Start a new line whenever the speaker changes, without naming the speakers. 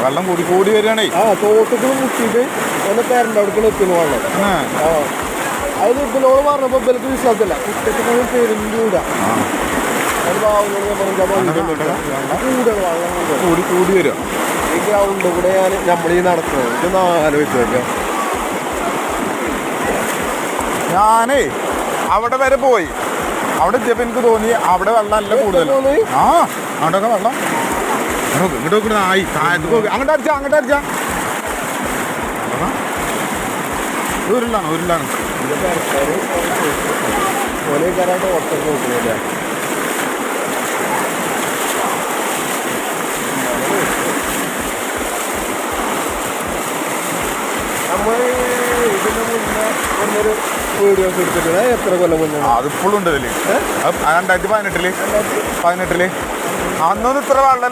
വെള്ളം കൂടി കൂടി വരികയാണേ.
തോട്ടത്തിൽ മുട്ടിയിട്ട് ഒന്ന് പേരൻ്റെ അവിടെ എത്തുന്നു വെള്ളം. അതിൽ ഇതിനോട് പറഞ്ഞപ്പോൾ ഇവർക്ക് വിശ്വാസമില്ല. കുറ്റത്തിന് പെരുന്തൂടാ
കൂടി കൂടി വരിക.
ഈ ഗ്രൗണ്ട് കൂടെ നമ്മളീ നടക്കുന്നത് ഇതൊന്ന് ആലോചിച്ച് നോക്കാം.
ഞാനേ അവിടെ വരെ പോയി. അവിടെ എത്തിയപ്പോൾ എനിക്ക് തോന്നി അവിടെ വെള്ളം നല്ല കൂടുതൽ. അങ്ങോട്ടൊക്കെ വെള്ളം ഇങ്ങോട്ട് ആയി. അങ്ങോട്ട് അടിച്ചാ ഉരുളാണ്
ഒരേ കയറാണ്ട് ഒട്ടൊക്കെ നോക്കുന്നില്ല. നമ്മൾ ഇതിന് മുന്നേ ഒന്നൊരു വീഡിയോസ് എടുത്തിട്ടുണ്ട്. എത്ര കൊല്ലം മുന്നേ?
അതിപ്പോഴും ഉണ്ട് ഇതില്. 2018 അന്നൊന്നും ഇത്ര വെള്ളം